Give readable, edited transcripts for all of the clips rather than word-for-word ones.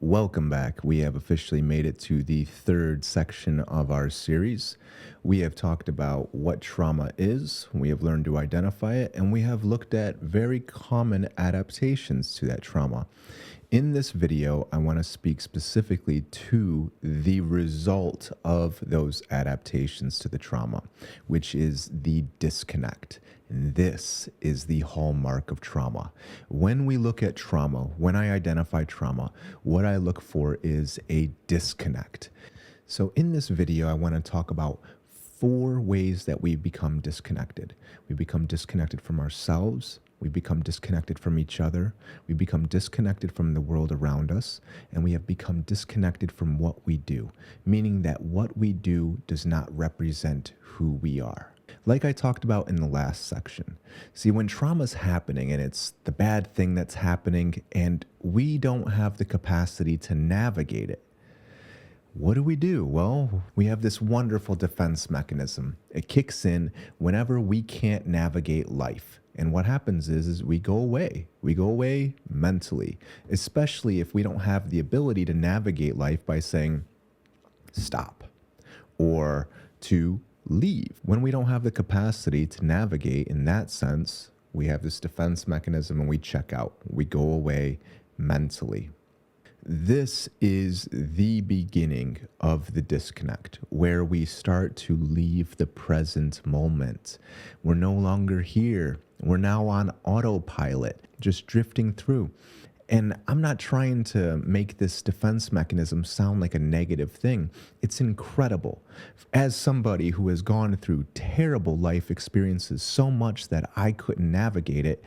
Welcome back. We have officially made it to the third section of our series. We have talked about what trauma is, we have learned to identify it, and we have looked at very common adaptations to that trauma. In this video, I want to speak specifically to the result of those adaptations to the trauma, which is the disconnect. And this is the hallmark of trauma. When we look at trauma, when I identify trauma, what I look for is a disconnect. So in this video, I want to talk about 4 ways that we become disconnected. We become disconnected from ourselves, we become disconnected from each other, we become disconnected from the world around us, and we have become disconnected from what we do, meaning that what we do does not represent who we are. Like I talked about in the last section, see, when trauma's happening and it's the bad thing that's happening and we don't have the capacity to navigate it, what do? Well, we have this wonderful defense mechanism. It kicks in whenever we can't navigate life. And what happens is we go away. We go away mentally, especially if we don't have the ability to navigate life by saying, stop, or to leave. When we don't have the capacity to navigate in that sense, we have this defense mechanism and we check out. We go away mentally. This is the beginning of the disconnect, where we start to leave the present moment. We're no longer here. We're now on autopilot, just drifting through. And I'm not trying to make this defense mechanism sound like a negative thing. It's incredible. As somebody who has gone through terrible life experiences, so much that I couldn't navigate it,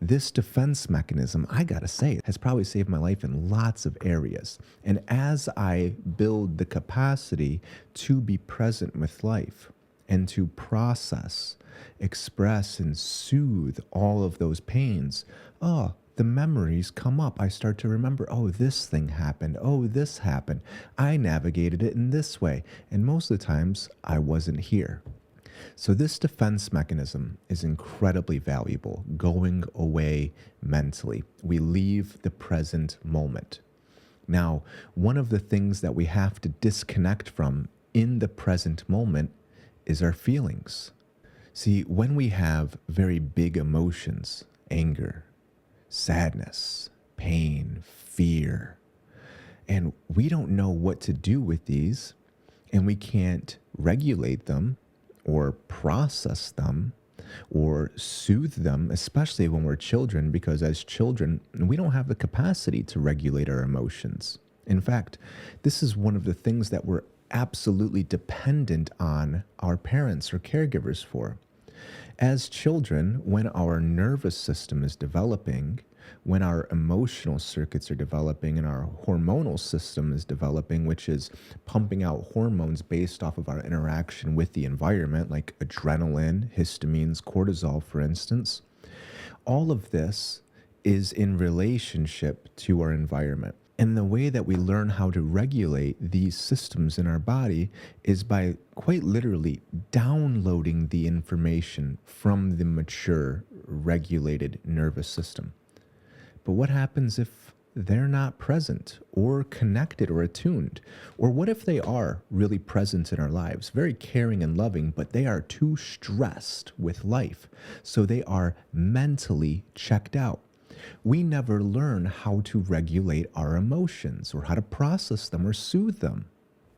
this defense mechanism, I gotta say, has probably saved my life in lots of areas. And as I build the capacity to be present with life and to process, express, and soothe all of those pains, the memories come up. I start to remember, oh, this thing happened. Oh, this happened. I navigated it in this way. And most of the times, I wasn't here. So this defense mechanism is incredibly valuable, going away mentally. We leave the present moment. Now, one of the things that we have to disconnect from in the present moment is our feelings. See, when we have very big emotions, anger, sadness, pain, fear, and we don't know what to do with these, and we can't regulate them or process them or soothe them, especially when we're children, because as children, we don't have the capacity to regulate our emotions. In fact, this is one of the things that we're absolutely dependent on our parents or caregivers for. As children, when our nervous system is developing, when our emotional circuits are developing and our hormonal system is developing, which is pumping out hormones based off of our interaction with the environment, like adrenaline, histamines, cortisol, for instance, all of this is in relationship to our environment. And the way that we learn how to regulate these systems in our body is by quite literally downloading the information from the mature, regulated nervous system. But what happens if they're not present or connected or attuned? Or what if they are really present in our lives, very caring and loving, but they are too stressed with life, so they are mentally checked out? We never learn how to regulate our emotions or how to process them or soothe them.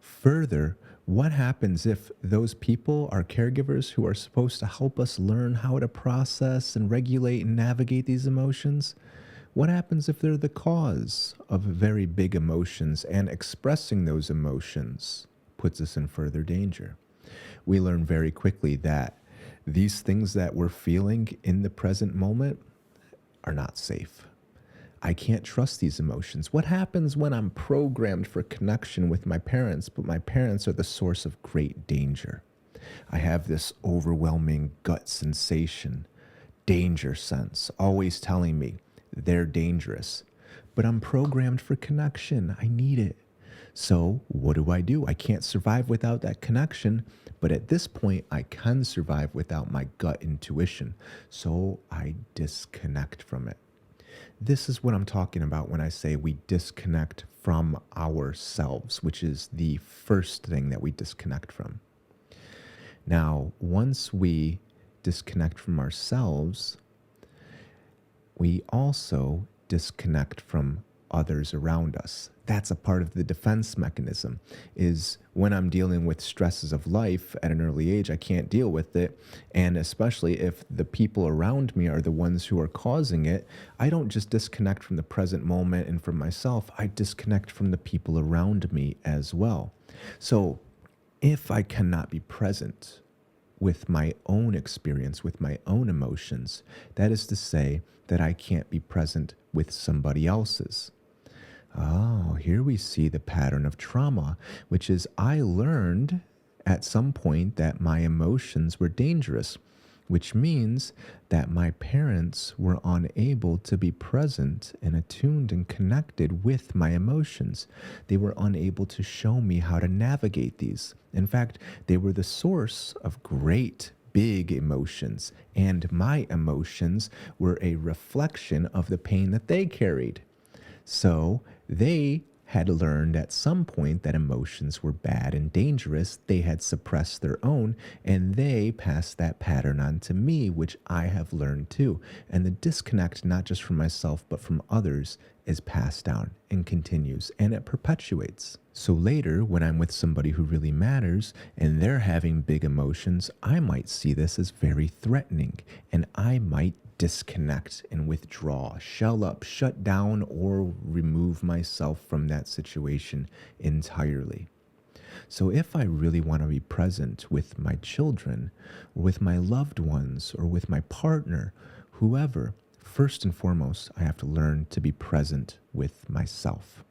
Further, what happens if those people are caregivers who are supposed to help us learn how to process and regulate and navigate these emotions? What happens if they're the cause of very big emotions and expressing those emotions puts us in further danger? We learn very quickly that these things that we're feeling in the present moment are not safe. I can't trust these emotions. What happens when I'm programmed for connection with my parents, but my parents are the source of great danger? I have this overwhelming gut sensation, danger sense, always telling me they're dangerous. But I'm programmed for connection. I need it. So what do? I can't survive without that connection, but at this point, I can survive without my gut intuition. So I disconnect from it. This is what I'm talking about when I say we disconnect from ourselves, which is the first thing that we disconnect from. Now, once we disconnect from ourselves, we also disconnect from others around us. That's a part of the defense mechanism, is when I'm dealing with stresses of life at an early age, I can't deal with it. And especially if the people around me are the ones who are causing it, I don't just disconnect from the present moment and from myself, I disconnect from the people around me as well. So if I cannot be present with my own experience, with my own emotions, that is to say that I can't be present with somebody else's. Oh, here we see the pattern of trauma, which is I learned at some point that my emotions were dangerous, which means that my parents were unable to be present and attuned and connected with my emotions. They were unable to show me how to navigate these. In fact, they were the source of great big emotions, and my emotions were a reflection of the pain that they carried. So they had learned at some point that emotions were bad and dangerous. They had suppressed their own, and they passed that pattern on to me, which I have learned too. And the disconnect, not just from myself, but from others, is passed down and continues, and it perpetuates. So later, when I'm with somebody who really matters and they're having big emotions, I might see this as very threatening, and I might disconnect and withdraw, shell up, shut down, or remove myself from that situation entirely. So if I really want to be present with my children, or with my loved ones, or with my partner, whoever, first and foremost, I have to learn to be present with myself.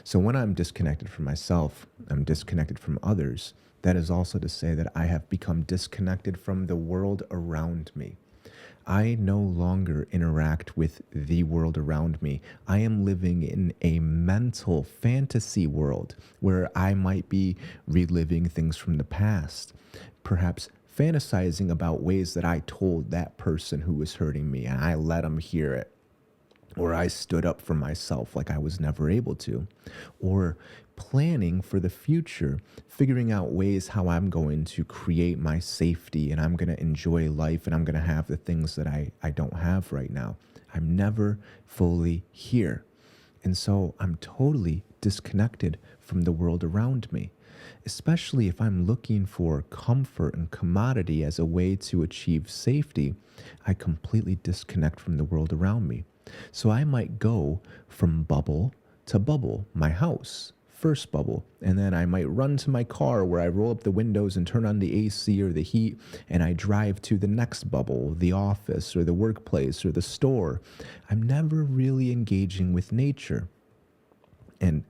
So when I'm disconnected from myself, I'm disconnected from others. That is also to say that I have become disconnected from the world around me. I no longer interact with the world around me. I am living in a mental fantasy world where I might be reliving things from the past, perhaps fantasizing about ways that I told that person who was hurting me and I let them hear it, or I stood up for myself like I was never able to, or planning for the future, figuring out ways how I'm going to create my safety and I'm going to enjoy life and I'm going to have the things that I don't have right now. I'm never fully here. And so I'm totally disconnected from the world around me, especially if I'm looking for comfort and commodity as a way to achieve safety. I completely disconnect from the world around me. So I might go from bubble to bubble, my house, first bubble, and then I might run to my car where I roll up the windows and turn on the AC or the heat, and I drive to the next bubble, the office or the workplace or the store. I'm never really engaging with nature. And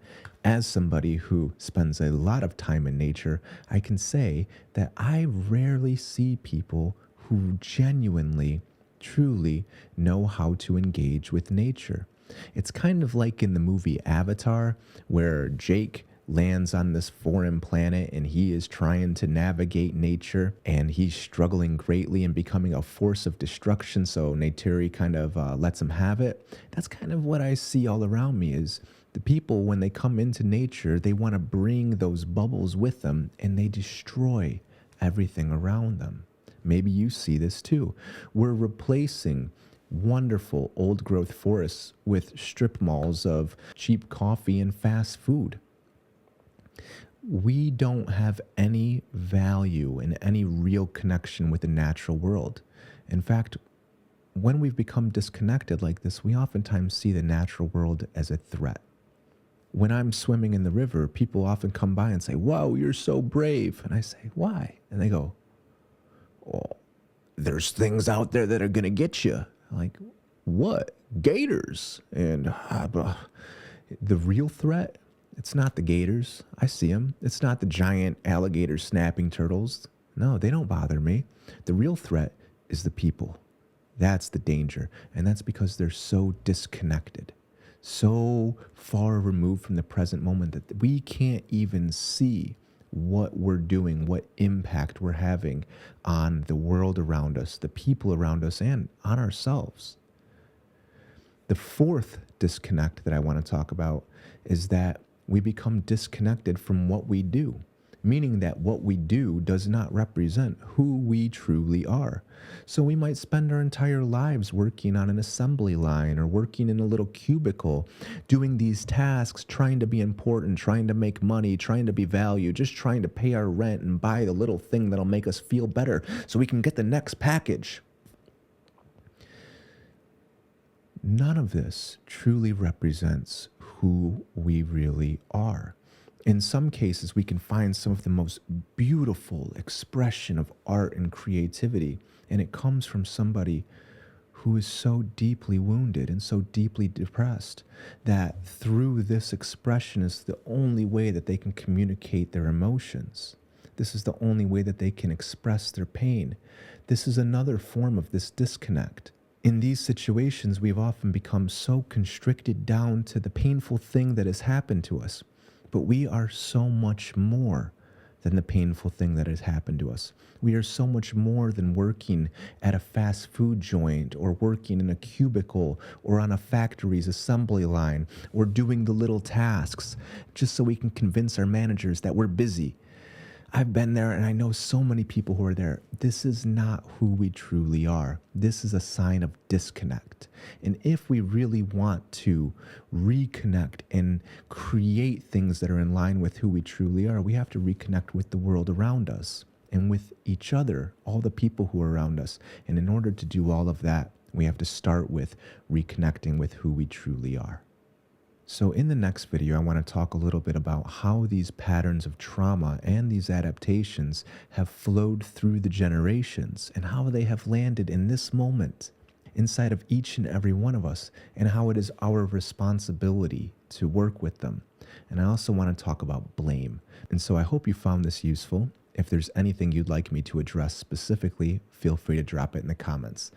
as somebody who spends a lot of time in nature, I can say that I rarely see people who genuinely, truly know how to engage with nature. It's kind of like in the movie Avatar, where Jake lands on this foreign planet and he is trying to navigate nature and he's struggling greatly and becoming a force of destruction. So Neytiri kind of lets him have it. That's kind of what I see all around me is the people, when they come into nature, they want to bring those bubbles with them and they destroy everything around them. Maybe you see this too. We're replacing wonderful old growth forests with strip malls of cheap coffee and fast food. We don't have any value and any real connection with the natural world. In fact, when we've become disconnected like this, we oftentimes see the natural world as a threat. When I'm swimming in the river, people often come by and say, "Wow, you're so brave." And I say, "Why?" And they go, "Oh, there's things out there that are going to get you." I'm like, "What? Gators?" And the real threat, it's not the gators. I see them. It's not the giant alligator snapping turtles. No, they don't bother me. The real threat is the people. That's the danger. And that's because they're so disconnected, so far removed from the present moment that we can't even see what we're doing, what impact we're having on the world around us, the people around us, and on ourselves. The fourth disconnect that I want to talk about is that we become disconnected from what we do, meaning that what we do does not represent who we truly are. So we might spend our entire lives working on an assembly line or working in a little cubicle, doing these tasks, trying to be important, trying to make money, trying to be valued, just trying to pay our rent and buy the little thing that'll make us feel better so we can get the next package. None of this truly represents who we really are. In some cases, we can find some of the most beautiful expression of art and creativity, and it comes from somebody who is so deeply wounded and so deeply depressed that through this expression is the only way that they can communicate their emotions. This is the only way that they can express their pain. This is another form of this disconnect. In these situations, we've often become so constricted down to the painful thing that has happened to us. But we are so much more than the painful thing that has happened to us. We are so much more than working at a fast food joint or working in a cubicle or on a factory's assembly line or doing the little tasks just so we can convince our managers that we're busy. I've been there and I know so many people who are there. This is not who we truly are. This is a sign of disconnect. And if we really want to reconnect and create things that are in line with who we truly are, we have to reconnect with the world around us and with each other, all the people who are around us. And in order to do all of that, we have to start with reconnecting with who we truly are. So in the next video, I want to talk a little bit about how these patterns of trauma and these adaptations have flowed through the generations and how they have landed in this moment inside of each and every one of us and how it is our responsibility to work with them. And I also want to talk about blame. And so I hope you found this useful. If there's anything you'd like me to address specifically, feel free to drop it in the comments.